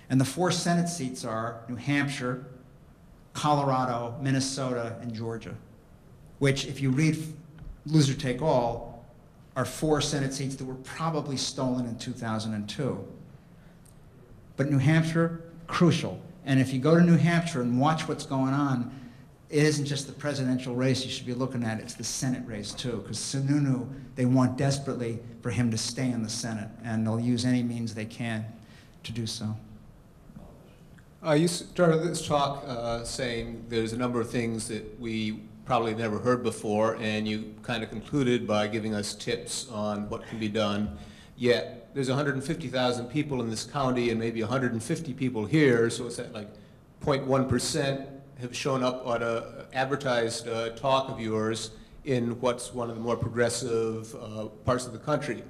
And the 4 Senate seats are New Hampshire, Colorado, Minnesota, and Georgia, which, if you read Loser Take All, are 4 Senate seats that were probably stolen in 2002. But New Hampshire, crucial. And if you go to New Hampshire and watch what's going on, it isn't just the presidential race you should be looking at, it's the Senate race too, because Sununu, they want desperately for him to stay in the Senate, and they'll use any means they can to do so. You started this talk saying there's a number of things that we probably never heard before, and you kind of concluded by giving us tips on what can be done. Yet there's 150,000 people in this county and maybe 150 people here, so it's at like 0.1% have shown up on a advertised talk of yours in what's one of the more progressive parts of the country.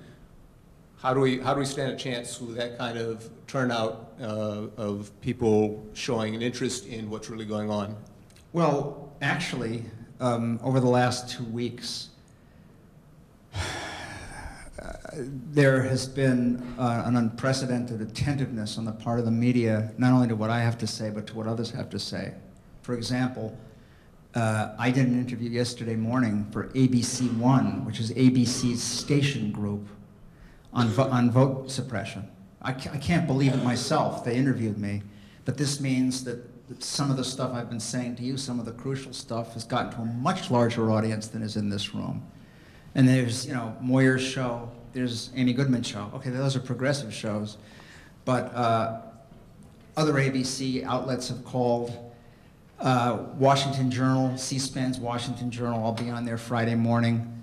How do we stand a chance with that kind of turnout of people showing an interest in what's really going on? Well, actually, over the last 2 weeks, there has been an unprecedented attentiveness on the part of the media, not only to what I have to say, but to what others have to say. For example, I did an interview yesterday morning for ABC One, which is ABC's station group, on vote suppression. I can't believe it myself. They interviewed me. But this means that some of the stuff I've been saying to you, some of the crucial stuff, has gotten to a much larger audience than is in this room. And there's, Moyer's show, there's Amy Goodman's show. Okay, those are progressive shows. But other ABC outlets have called. Washington Journal, C-SPAN's Washington Journal, I'll be on there Friday morning.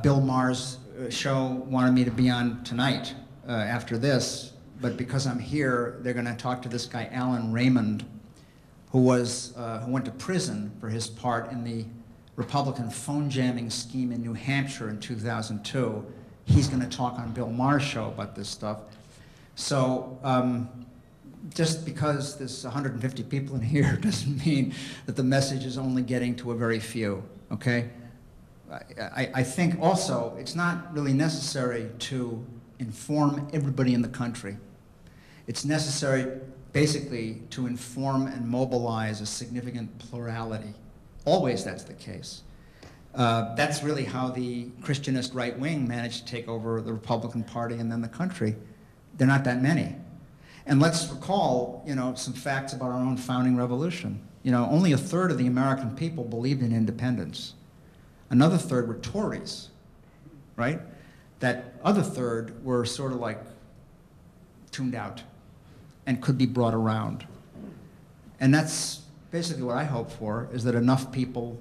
Bill Maher's show wanted me to be on tonight after this, but because I'm here, they're going to talk to this guy, Alan Raymond, who went to prison for his part in the Republican phone jamming scheme in New Hampshire in 2002. He's going to talk on Bill Maher's show about this stuff. So just because there's 150 people in here doesn't mean that the message is only getting to a very few, okay? I think also it's not really necessary to inform everybody in the country. It's necessary basically to inform and mobilize a significant plurality. Always that's the case. That's really how the Christianist right wing managed to take over the Republican Party and then the country. They're not that many. And let's recall, some facts about our own founding revolution. Only 1/3 of the American people believed in independence. Another 1/3 were Tories, right? That other 1/3 were sort of like tuned out and could be brought around. And that's basically what I hope for, is that enough people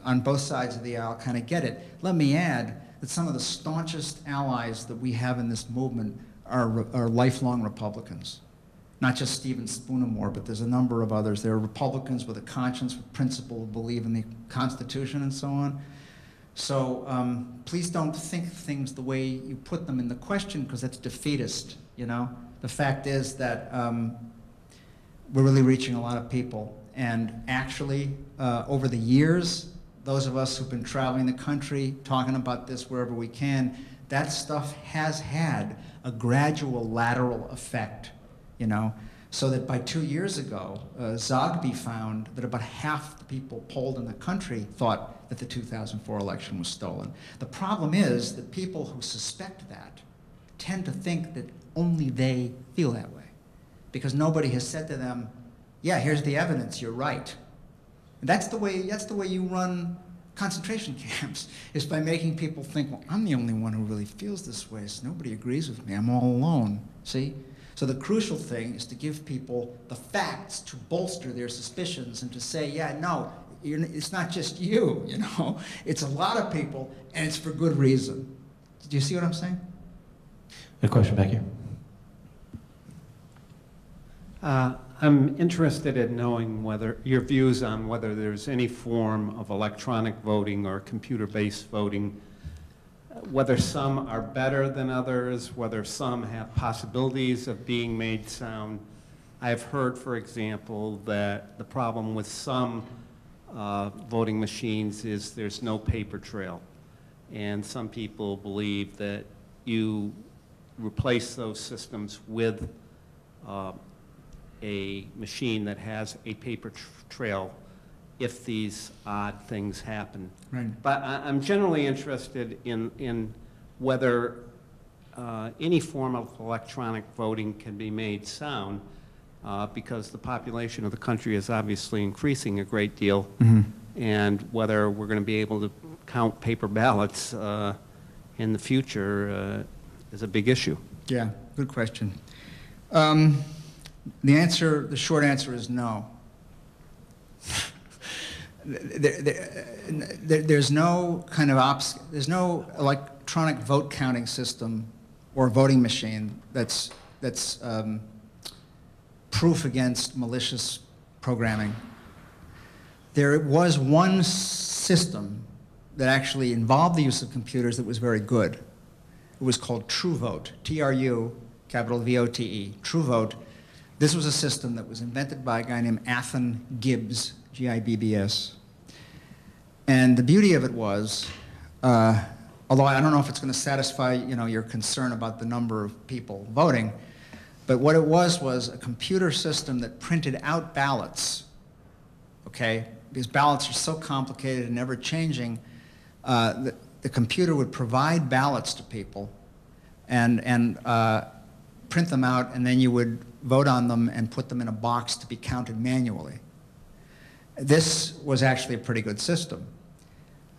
on both sides of the aisle kind of get it. Let me add that some of the staunchest allies that we have in this movement are lifelong Republicans. Not just Stephen Spoonamore, but there's a number of others. There are Republicans with a conscience, with principle, who believe in the Constitution and so on. So please don't think things the way you put them in the question, because that's defeatist, The fact is that we're really reaching a lot of people. And actually, over the years, those of us who've been traveling the country, talking about this wherever we can, that stuff has had a gradual lateral effect, so that by 2 years ago, Zogby found that about half the people polled in the country thought that the 2004 election was stolen. The problem is that people who suspect that tend to think that only they feel that way, because nobody has said to them, yeah, here's the evidence, you're right. And that's the way you run concentration camps, is by making people think, well, I'm the only one who really feels this way, so nobody agrees with me, I'm all alone, see? So the crucial thing is to give people the facts to bolster their suspicions and to say, yeah, no, it's not just you, it's a lot of people, and it's for good reason. Do you see what I'm saying? A question back here. I'm interested in knowing your views on whether there's any form of electronic voting or computer-based voting, whether some are better than others, whether some have possibilities of being made sound. I've heard, for example, that the problem with some voting machines is there's no paper trail. And some people believe that you replace those systems with a machine that has a paper trail if these odd things happen. Right. But I'm generally interested in whether any form of electronic voting can be made sound, because the population of the country is obviously increasing a great deal, and whether we're going to be able to count paper ballots in the future is a big issue. Yeah, good question. The short answer is no. There's no kind of there's no electronic vote counting system or voting machine that's proof against malicious programming. There was one system that actually involved the use of computers that was very good. It was called TrueVote, T-R-U, capital V-O-T-E, TrueVote. This was a system that was invented by a guy named Athan Gibbs, G-I-B-B-S. And the beauty of it was, although I don't know if it's going to satisfy your concern about the number of people voting, but what it was a computer system that printed out ballots, okay? Because ballots are so complicated and ever-changing, the computer would provide ballots to people and print them out, and then you would vote on them and put them in a box to be counted manually. This was actually a pretty good system.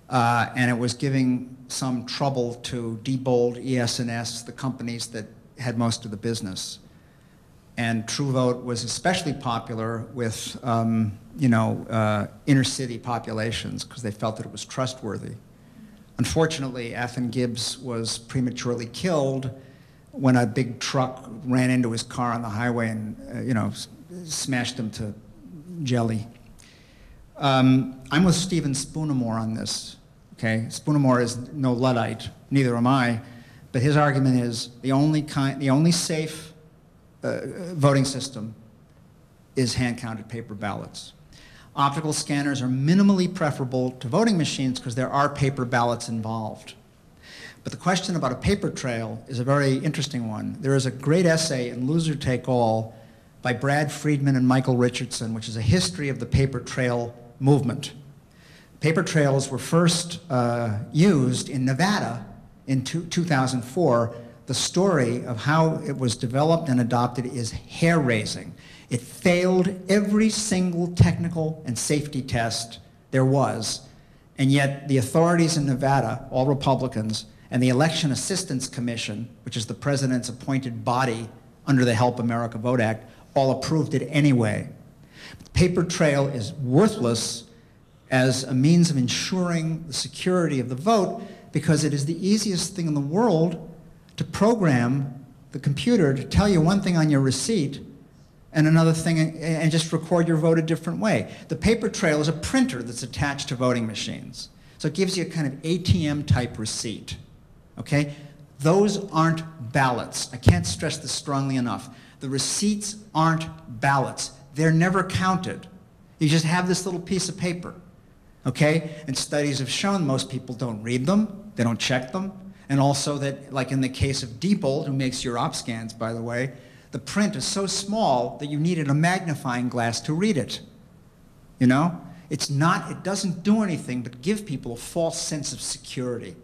And it was giving some trouble to Diebold, ES&S, the companies that had most of the business. And TrueVote was especially popular with inner city populations because they felt that it was trustworthy. Unfortunately, Athan Gibbs was prematurely killed when a big truck ran into his car on the highway and smashed him to jelly. I'm with Stephen Spoonemore on this. Okay, Spoonemore is no Luddite, neither am I, but his argument is the only safe voting system is hand-counted paper ballots. Optical scanners are minimally preferable to voting machines because there are paper ballots involved. But the question about a paper trail is a very interesting one. There is a great essay in Loser Take All by Brad Friedman and Michael Richardson, which is a history of the paper trail movement. Paper trails were first used in Nevada in 2004. The story of how it was developed and adopted is hair-raising. It failed every single technical and safety test there was, and yet the authorities in Nevada, all Republicans, and the Election Assistance Commission, which is the president's appointed body under the Help America Vote Act, all approved it anyway. The paper trail is worthless as a means of ensuring the security of the vote because it is the easiest thing in the world to program the computer to tell you one thing on your receipt and another thing and just record your vote a different way. The paper trail is a printer that's attached to voting machines. So it gives you a kind of ATM type receipt, okay? Those aren't ballots. I can't stress this strongly enough. The receipts aren't ballots. They're never counted. You just have this little piece of paper, okay? And studies have shown most people don't read them, they don't check them, and also that, like in the case of Diebold, who makes your op scans, by the way, the print is so small that you needed a magnifying glass to read it. You know? It doesn't do anything but give people a false sense of security.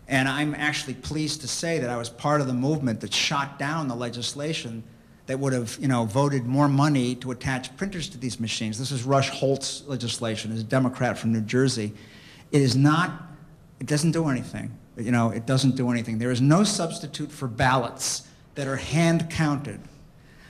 And I'm actually pleased to say that I was part of the movement that shot down the legislation that would have, voted more money to attach printers to these machines. This is Rush Holt's legislation, as a Democrat from New Jersey. It doesn't do anything. It doesn't do anything. There is no substitute for ballots that are hand counted.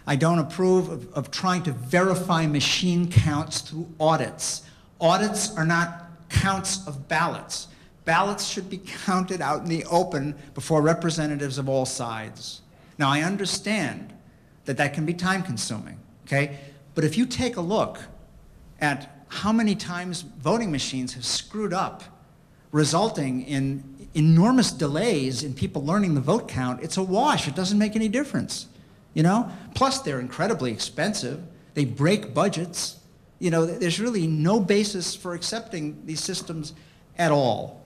I don't approve of trying to verify machine counts through audits. Audits are not counts of ballots. Ballots should be counted out in the open before representatives of all sides. Now, I understand that can be time consuming, okay? But if you take a look at how many times voting machines have screwed up, resulting in enormous delays in people learning the vote count, it's a wash. It doesn't make any difference, Plus, they're incredibly expensive. They break budgets. There's really no basis for accepting these systems at all.